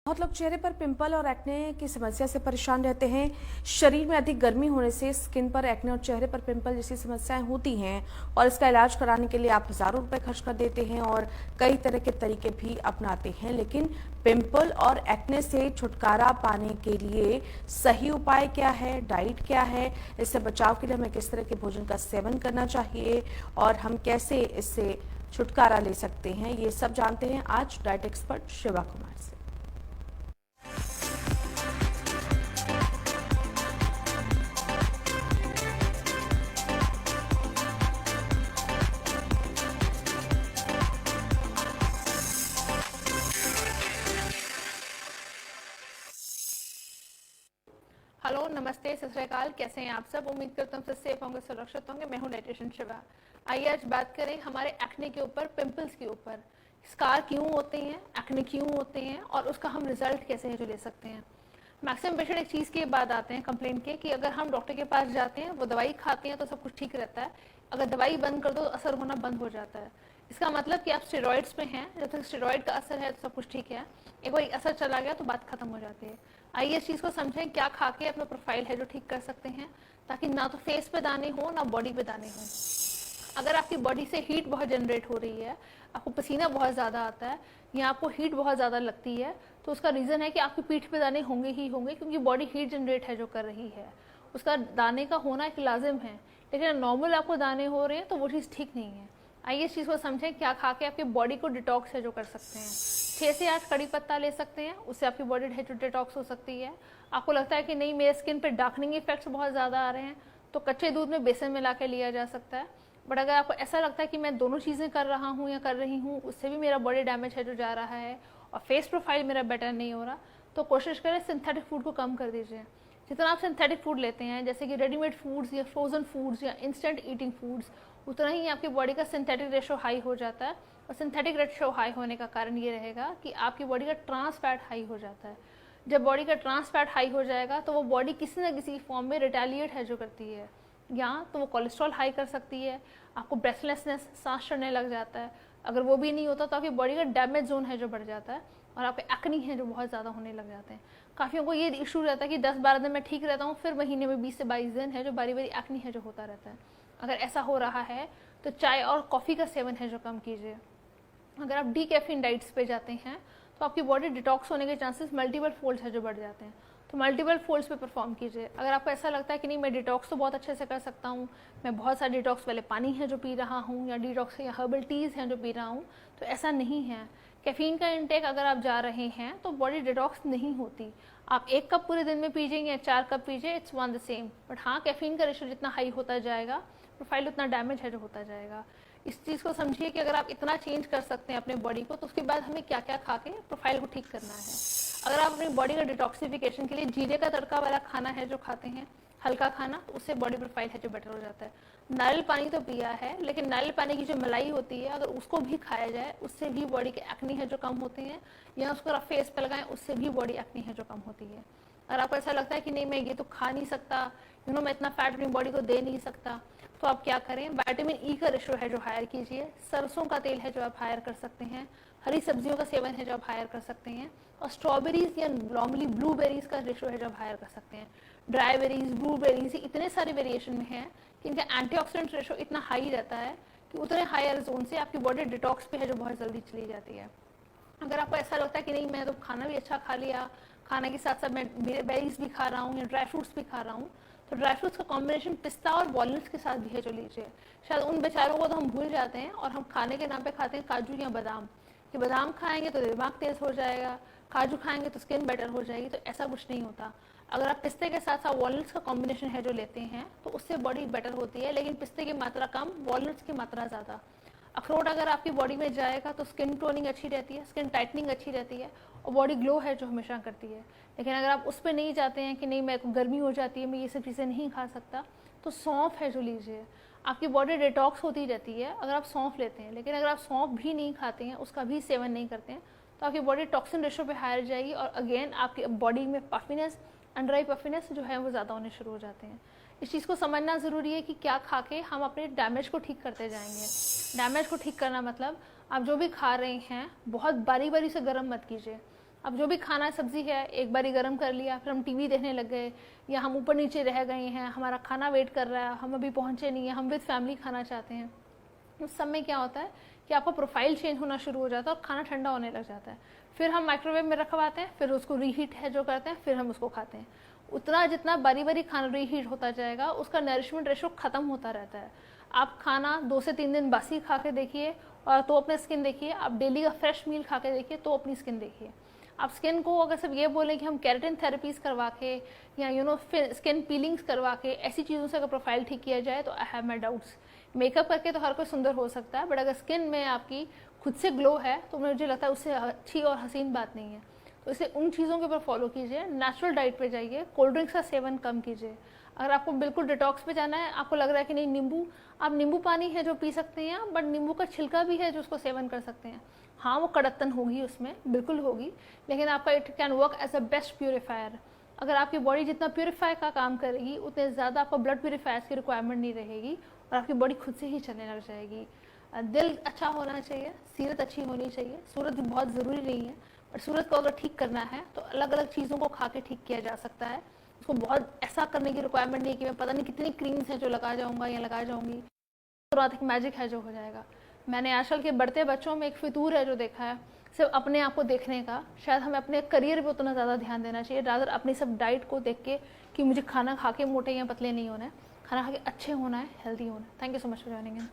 बहुत लोग चेहरे पर पिंपल और एक्ने की समस्या से परेशान रहते हैं। शरीर में अधिक गर्मी होने से स्किन पर एक्ने और चेहरे पर पिंपल जैसी समस्याएं होती हैं और इसका इलाज कराने के लिए आप हजारों रुपए खर्च कर देते हैं और कई तरह के तरीके भी अपनाते हैं। लेकिन पिंपल और एक्ने से छुटकारा पाने के लिए सही उपाय क्या है, डाइट क्या है, इससे बचाव के लिए हमें किस तरह के भोजन का सेवन करना चाहिए और हम कैसे इससे छुटकारा ले सकते हैं, ये सब जानते हैं आज डाइट एक्सपर्ट शिवा कुमार से। हेलो, नमस्ते, सत श्री अकाल। कैसे हैं आप सब? उम्मीद करता हूँ सब सेफ होंगे, सुरक्षित होंगे। मैं हूँ डाइटिशियन शिवा। आइए आज बात करें हमारे एक्ने के ऊपर, पिंपल्स के ऊपर। स्कार क्यों होते हैं, एक्ने क्यों होते हैं और उसका हम रिजल्ट कैसे है जो ले सकते हैं। मैक्सिमम पेशेंट एक चीज़ के बाद आते हैं कंप्लेंट के कि अगर हम डॉक्टर के पास जाते हैं, वो दवाई खाते हैं तो सब कुछ ठीक रहता है, अगर दवाई बंद कर दो तो असर होना बंद हो जाता है। इसका मतलब कि आप स्टेरॉइड्स पे हैं, जब तक स्टेरॉइड का असर है तो सब कुछ ठीक है, एक बार असर चला गया तो बात खत्म हो जाती है। आइए इस चीज़ को समझें, क्या खा के अपना प्रोफाइल है जो ठीक कर सकते हैं, ताकि ना तो फेस पे दाने हो ना बॉडी पे दाने हो। अगर आपकी बॉडी से हीट बहुत जनरेट हो रही है, आपको पसीना बहुत ज़्यादा आता है या आपको हीट बहुत ज़्यादा लगती है, तो उसका रीज़न है कि आपकी पीठ पे दाने होंगे ही होंगे, क्योंकि बॉडी हीट जनरेट है जो कर रही है। उसका दाने का होना एक लाजिम है, लेकिन नॉर्मल आपको दाने हो रहे हैं तो वो चीज़ ठीक नहीं है। आइए इस चीज़ को समझें, क्या खा के आपकी बॉडी को डिटॉक्स है जो कर सकते हैं। 6 से 8 कड़ी पत्ता ले सकते हैं, उससे आपकी बॉडी है जो डिटॉक्स हो सकती है। आपको लगता है कि नहीं मेरे स्किन पे डार्कनिंग इफेक्ट्स बहुत ज़्यादा आ रहे हैं, तो कच्चे दूध में बेसन मिला के लिया जा सकता है। बट अगर आपको ऐसा लगता है कि मैं दोनों चीज़ें कर रहा हूँ या कर रही हूँ, उससे भी मेरा बॉडी डैमेज है जो जा रहा है और फेस प्रोफाइल मेरा बेटर नहीं हो रहा, तो कोशिश करें सिंथेटिक फूड को कम कर दीजिए। जितना आप सिंथेटिक फूड लेते हैं, जैसे कि रेडीमेड फूड्स या फ्रोजन फूड्स या इंस्टेंट ईटिंग फूड्स, उतना ही आपकी बॉडी का सिंथेटिक रेशो हाई हो जाता है। और सिंथेटिक रेशो हाई होने का कारण ये रहेगा कि आपकी बॉडी का ट्रांस फैट हाई हो जाता है। जब बॉडी का ट्रांस फैट हाई हो जाएगा तो वो बॉडी किसी न किसी फॉर्म में रिटेलिएट है जो करती है, या तो वो कोलेस्ट्रॉल हाई कर सकती है, आपको ब्रेथलेसनेस, सांस चढ़ने लग जाता है। अगर वो भी नहीं होता तो आपकी बॉडी का डैमेज जोन है जो बढ़ जाता है और आपके एक्नी है जो बहुत ज़्यादा होने लग जाते हैं। काफ़ियों को ये इशू रहता है कि 10-12 दिन में ठीक रहता हूँ, फिर महीने में 20 से 22 दिन है जो बारी बारी एक्नी है जो होता रहता है। अगर ऐसा हो रहा है तो चाय और कॉफ़ी का सेवन है जो कम कीजिए। अगर आप डी कैफीन डाइट्स पे जाते हैं तो आपकी बॉडी डिटॉक्स होने के चांसेस मल्टीपल फोल्ड्स है जो बढ़ जाते हैं, तो मल्टीपल फोल्ड्स पे परफॉर्म कीजिए। अगर आपको ऐसा लगता है कि नहीं मैं डिटॉक्स तो बहुत अच्छे से कर सकता हूँ, मैं बहुत सारे डिटॉक्स वाले पानी है जो पी रहा हूँ या डिटॉक्स या हर्बल टीज़ हैं जो पी रहा हूँ, तो ऐसा नहीं है। कैफीन का इंटेक अगर आप जा रहे हैं तो बॉडी डिटॉक्स नहीं होती। आप 1 कप पूरे दिन में पीजिए या 4 कप पीजिए, it's one the same. But हाँ, कैफीन का रेशो जितना हाई होता जाएगा, प्रोफाइल उतना डैमेज है जो होता जाएगा। इस चीज़ को समझिए कि अगर आप इतना चेंज कर सकते हैं अपने बॉडी को, तो उसके बाद हमें क्या क्या खा के प्रोफाइल को ठीक करना है। अगर आप अपनी बॉडी का डिटॉक्सिफिकेशन के लिए जीरे का तड़का वाला खाना है जो खाते हैं, हल्का खाना, उससे बॉडी प्रोफाइल है जो बेटर हो जाता है। नारियल पानी तो पिया है, लेकिन नारियल पानी की जो मलाई होती है अगर उसको भी खाया जाए, उससे भी बॉडी के एक्नी है जो कम होती है, या उसको आप फेस पे लगाएं, उससे भी बॉडी एक्नी है जो कम होती है। अगर आपको ऐसा लगता है कि नहीं मैं ये तो खा नहीं सकता, मैं इतना फैट अपनी बॉडी को दे नहीं सकता, तो आप क्या करें, विटामिन ई का रेशो है जो हायर कीजिए, सरसों का तेल है जो आप हायर कर सकते हैं, हरी सब्जियों का सेवन है जो आप हायर कर सकते हैं, और स्ट्रॉबेरीज या नॉर्मली ब्लूबेरीज का रेशो है जो आप हायर कर सकते हैं। ड्राई बेरीज, ब्लूबेरीज, इतने सारे वेरिएशन में हैं कि इनका एंटीऑक्सीडेंट रेशो इतना हाई रहता है कि उतने हायर जोन से आपकी बॉडी डिटॉक्स पे है जो बहुत जल्दी चली जाती है। अगर आपको ऐसा लगता है कि नहीं मैं तो खाना भी अच्छा खा लिया, खाने के साथ साथ मैं बेरीज भी खा रहा हूँ या ड्राई फ्रूट्स भी खा रहा हूँ, तो ड्राई फ्रूट्स का कॉम्बिनेशन पिस्ता और वॉलनट्स के साथ भी है जो लीजिए। शायद उन बेचारों को तो हम भूल जाते हैं और हम खाने के नाम पे खाते हैं काजू या बादाम, कि बादाम खाएंगे तो दिमाग तेज हो जाएगा, काजू खाएंगे तो स्किन बेटर हो जाएगी, तो ऐसा कुछ नहीं होता। अगर आप पिस्ते के साथ साथ वॉलनट्स का कॉम्बिनेशन है जो लेते हैं तो उससे बॉडी बेटर होती है, लेकिन पिस्ते की मात्रा कम, वॉलनट्स की मात्रा ज़्यादा। अखरोट अगर आपकी बॉडी में जाएगा तो स्किन टोनिंग अच्छी रहती है, स्किन टाइटनिंग अच्छी रहती है और बॉडी ग्लो है जो हमेशा करती है। लेकिन अगर आप उस पर नहीं जाते हैं कि नहीं मेरे को गर्मी हो जाती है, मैं ये सब चीज़ें नहीं खा सकता, तो सौंफ है जो लीजिए। आपकी बॉडी डिटॉक्स होती रहती है अगर आप सौंफ लेते हैं, लेकिन अगर आप सौंफ भी नहीं खाते हैं, उसका भी सेवन नहीं करते हैं, तो आपकी बॉडी टॉक्सिन रेशो पे हायर जाएगी और अगेन आपकी बॉडी में पफिनेस, अंडर आई पफिनेस जो है वो ज़्यादा होने शुरू हो जाते हैं। इस चीज़ को समझना ज़रूरी है कि क्या खा के हम अपने डैमेज को ठीक करते जाएंगे। डैमेज को ठीक करना मतलब आप जो भी खा रहे हैं बहुत बारी बारी से गर्म मत कीजिए। अब जो भी खाना सब्जी है एक बारी गर्म कर लिया, फिर हम टीवी देखने लग गए या हम ऊपर नीचे रह गए हैं, हमारा खाना वेट कर रहा है, हम अभी पहुंचे नहीं है, हम विद फैमिली खाना चाहते हैं। उस समय क्या होता है कि आपका प्रोफाइल चेंज होना शुरू हो जाता है और खाना ठंडा होने लग जाता है। फिर हम माइक्रोवेव में रखवाते हैं, फिर उसको रीहीट है जो करते हैं, फिर हम उसको खाते हैं। उतना जितना बारी बारी खाना रीहीट होता जाएगा उसका नरिशमेंट रेशो खत्म होता रहता है। आप खाना 2 से 3 दिन बासी खा के देखिए और तो अपने स्किन देखिए, आप डेली का फ्रेश मील खा के देखिए तो अपनी स्किन देखिए। आप स्किन को अगर सिर्फ ये बोलें कि हम केराटिन थेरेपीज करवा के या स्किन पीलिंग्स करवा के ऐसी चीज़ों से अगर प्रोफाइल ठीक किया जाए तो I have my doubts. Makeup करके तो हर कोई सुंदर हो सकता है, बट अगर स्किन में आपकी खुद से ग्लो है तो मुझे लगता है उससे अच्छी और हसीन बात नहीं है। तो इसे उन चीज़ों के ऊपर फॉलो कीजिए, नेचुरल डाइट पे जाइए, कोल्ड ड्रिंक्स का सेवन कम कीजिए। अगर आपको बिल्कुल डिटॉक्स पे जाना है, आपको लग रहा है कि नहीं आप नींबू पानी है जो पी सकते हैं, बट नींबू का छिलका भी है जो उसको सेवन कर सकते हैं। हाँ वो कड़कतन होगी उसमें, बिल्कुल होगी, लेकिन आपका it can work as a best purifier. अगर आपकी बॉडी जितना प्योरीफाई का काम करेगी उतने ज़्यादा आपको ब्लड प्योरीफायर्स की रिक्वायरमेंट नहीं रहेगी और आपकी बॉडी खुद से ही चलने लग जाएगी। दिल अच्छा होना चाहिए, सीरत अच्छी होनी चाहिए। सूरत भी बहुत ज़रूरी नहीं है, बट सूरत को अगर ठीक करना है तो अलग अलग चीज़ों को खा के ठीक किया जा सकता है। उसको बहुत ऐसा करने की रिक्वायरमेंट नहीं कि मैं पता नहीं कितनी क्रीम्स हैं जो लगा जाऊँगा या लगा जाऊँगी, तुरंत एक मैजिक है जो हो जाएगा। मैंने आजकल के बढ़ते बच्चों में एक फितूर है जो देखा है, सिर्फ अपने आप को देखने का। शायद हमें अपने करियर पे उतना ज़्यादा ध्यान देना चाहिए, रादर अपनी सब डाइट को देख के कि मुझे खाना खा के मोटे या पतले नहीं होना है, खाना खा के अच्छे होना है, हेल्दी होना है। Thank you so much for joining in.